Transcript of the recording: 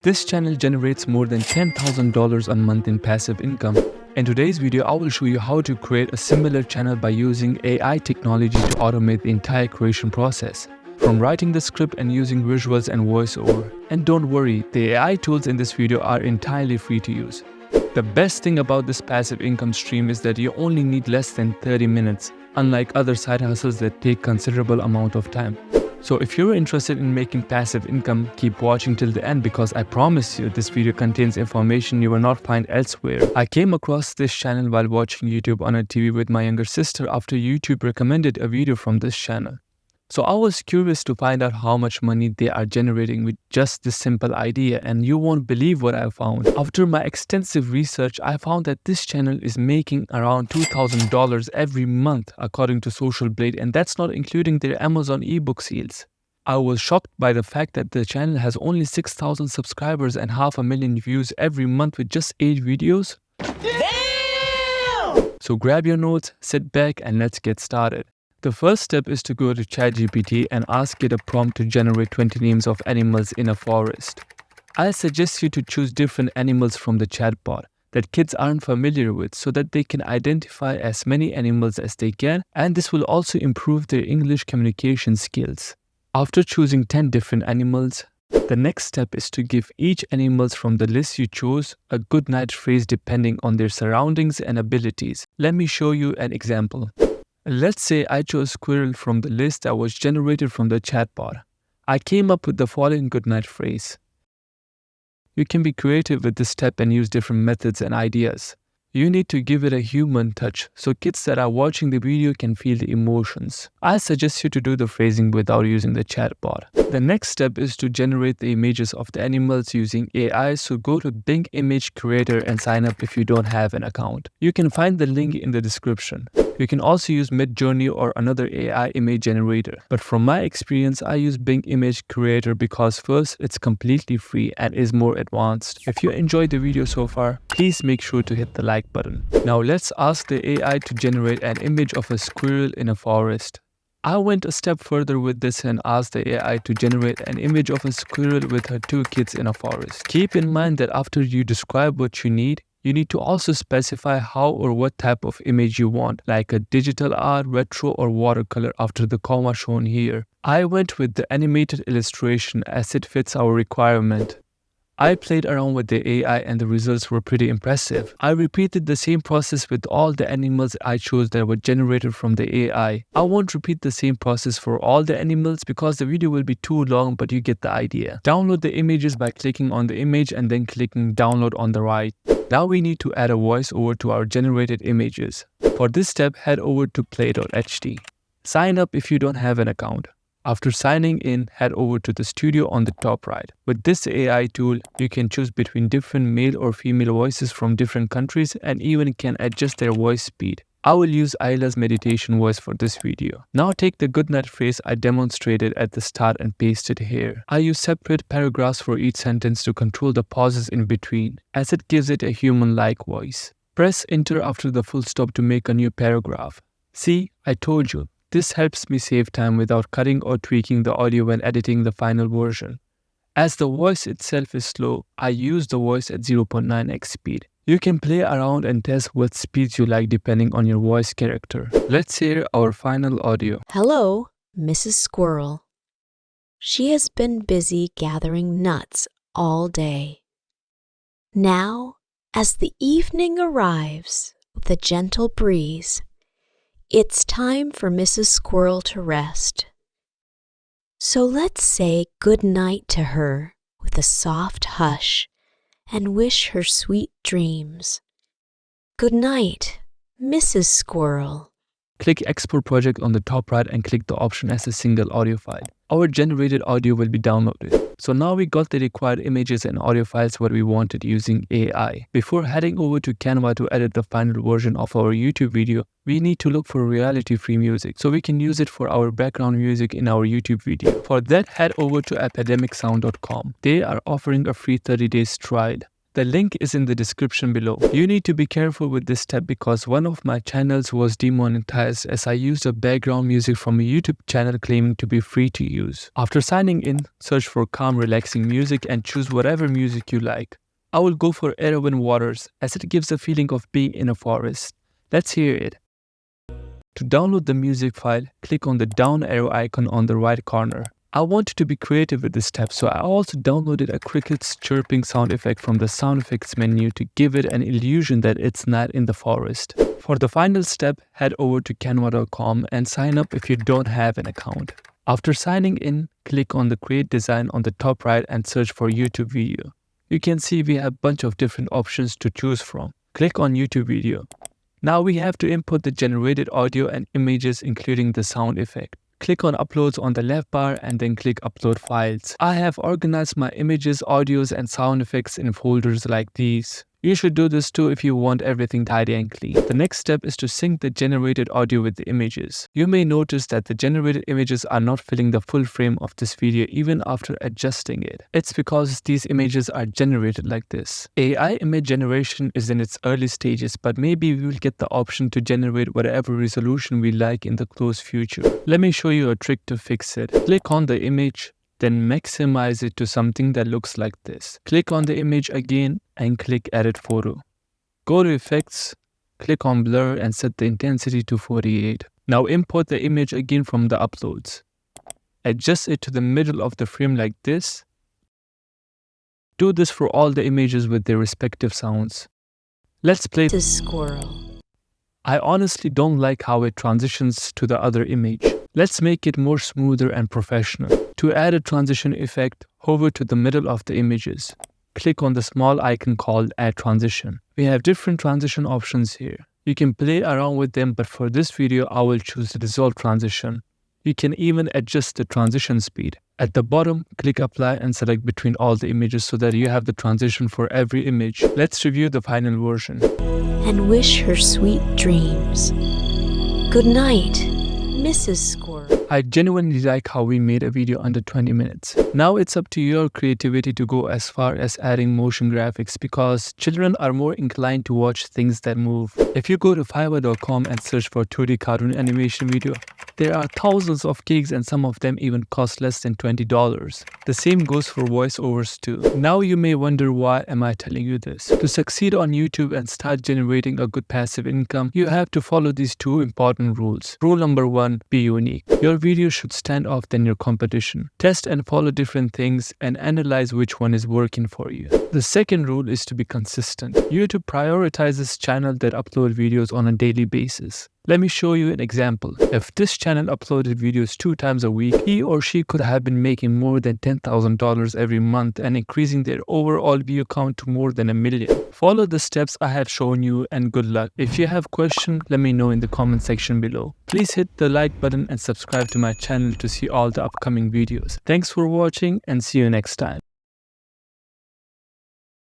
This channel generates more than $10,000 a month in passive income. In today's video, I will show you how to create a similar channel by using AI technology to automate the entire creation process, from writing the script and using visuals and voiceover. And don't worry, the AI tools in this video are entirely free to use. The best thing about this passive income stream is that you only need less than 30 minutes, unlike other side hustles that take considerable amount of time. So if you're interested in making passive income, keep watching till the end because I promise you this video contains information you will not find elsewhere. I came across this channel while watching YouTube on a TV with my younger sister after YouTube recommended a video from this channel. So I was curious to find out how much money they are generating with just this simple idea, and you won't believe what I found. After my extensive research, I found that this channel is making around $2,000 every month according to Social Blade, and that's not including their Amazon ebook sales. I was shocked by the fact that the channel has only 6,000 subscribers and 500,000 views every month with just 8 videos. Damn! So grab your notes, sit back, and let's get started. The first step is to go to ChatGPT and ask it a prompt to generate 20 names of animals in a forest. I suggest you to choose different animals from the chatbot that kids aren't familiar with so that they can identify as many animals as they can, and this will also improve their English communication skills. After choosing 10 different animals, the next step is to give each animal from the list you chose a good night phrase depending on their surroundings and abilities. Let me show you an example. Let's say I chose squirrel from the list that was generated from the chatbot. I came up with the following goodnight phrase. You can be creative with this step and use different methods and ideas. You need to give it a human touch so kids that are watching the video can feel the emotions. I suggest you to do the phrasing without using the chatbot. The next step is to generate the images of the animals using AI, so go to Bing Image Creator and sign up if you don't have an account. You can find the link in the description. You can also use Midjourney or another AI image generator. But from my experience, I use Bing Image Creator because first, it's completely free and is more advanced. If you enjoyed the video so far, please make sure to hit the like button. Now let's ask the AI to generate an image of a squirrel in a forest. I went a step further with this and asked the AI to generate an image of a squirrel with her 2 kids in a forest. Keep in mind that after you describe what you need to also specify how or what type of image you want, like a digital art, retro, or watercolor after the comma shown here. I went with the animated illustration as it fits our requirement. I played around with the AI and the results were pretty impressive. I repeated the same process with all the animals I chose that were generated from the AI. I won't repeat the same process for all the animals because the video will be too long, but you get the idea. Download the images by clicking on the image and then clicking download on the right. Now we need to add a voiceover to our generated images. For this step, head over to play.ht. Sign up if you don't have an account. After signing in, head over to the studio on the top right. With this AI tool, you can choose between different male or female voices from different countries and even can adjust their voice speed. I will use Ayla's meditation voice for this video. Now take the goodnight phrase I demonstrated at the start and paste it here. I use separate paragraphs for each sentence to control the pauses in between, as it gives it a human-like voice. Press enter after the full stop to make a new paragraph. See, I told you. This helps me save time without cutting or tweaking the audio when editing the final version. As the voice itself is slow, I use the voice at 0.9x speed. You can play around and test what speeds you like depending on your voice character. Let's hear our final audio. Hello, Mrs. Squirrel. She has been busy gathering nuts all day. Now, as the evening arrives with a gentle breeze, it's time for Mrs. Squirrel to rest. So let's say good night to her with a soft hush and wish her sweet dreams. Good night, Mrs. Squirrel. Click Export Project on the top right and click the option as a single audio file. Our generated audio will be downloaded. So now we got the required images and audio files what we wanted using AI. Before heading over to Canva to edit the final version of our YouTube video, we need to look for royalty-free music so we can use it for our background music in our YouTube video. For that, head over to academicsound.com. They are offering a free 30 days trial. The link is in the description below. You need to be careful with this step because one of my channels was demonetized as I used a background music from a YouTube channel claiming to be free to use. After signing in, search for calm, relaxing music and choose whatever music you like. I will go for Erwin Waters as it gives a feeling of being in a forest. Let's hear it. To download the music file, click on the down arrow icon on the right corner. I wanted to be creative with this step, so I also downloaded a cricket's chirping sound effect from the sound effects menu to give it an illusion that it's not in the forest. For the final step, head over to canva.com and sign up if you don't have an account. After signing in, click on the create design on the top right and search for YouTube video. You can see we have a bunch of different options to choose from. Click on YouTube video. Now we have to input the generated audio and images including the sound effect. Click on Uploads on the left bar and then click Upload Files. I have organized my images, audios and sound effects in folders like these. You should do this too if you want everything tidy and clean. The next step is to sync the generated audio with the images. You may notice that the generated images are not filling the full frame of this video even after adjusting it. It's because these images are generated like this. AI image generation is in its early stages, but maybe we will get the option to generate whatever resolution we like in the close future. Let me show you a trick to fix it. Click on the image, then maximize it to something that looks like this. Click on the image again and click Edit Photo. Go to Effects, click on Blur and set the intensity to 48. Now import the image again from the uploads. Adjust it to the middle of the frame like this. Do this for all the images with their respective sounds. Let's play The squirrel. I honestly don't like how it transitions to the other image. Let's make it more smoother and professional. To add a transition effect, hover to the middle of the images. Click on the small icon called Add Transition. We have different transition options here. You can play around with them, but for this video, I will choose the Dissolve Transition. You can even adjust the transition speed. At the bottom, click Apply and select between all the images so that you have the transition for every image. Let's review the final version. And wish her sweet dreams. Good night, Mrs. Squirrel. I genuinely like how we made a video under 20 minutes. Now it's up to your creativity to go as far as adding motion graphics because children are more inclined to watch things that move. If you go to fiverr.com and search for 2D cartoon animation video, there are thousands of gigs and some of them even cost less than $20. The same goes for voiceovers too. Now you may wonder, why am I telling you this? To succeed on YouTube and start generating a good passive income, you have to follow these two important rules. Rule number 1, be unique. Your video should stand off than your competition. Test and follow different things and analyze which one is working for you. The second rule is to be consistent. YouTube prioritizes channels that upload videos on a daily basis. Let me show you an example. If this channel uploaded videos 2 times a week, he or she could have been making more than $10,000 every month and increasing their overall view count to more than 1 million. Follow the steps I have shown you and good luck. If you have questions, let me know in the comment section below. Please hit the like button and subscribe to my channel to see all the upcoming videos. Thanks for watching and see you next time.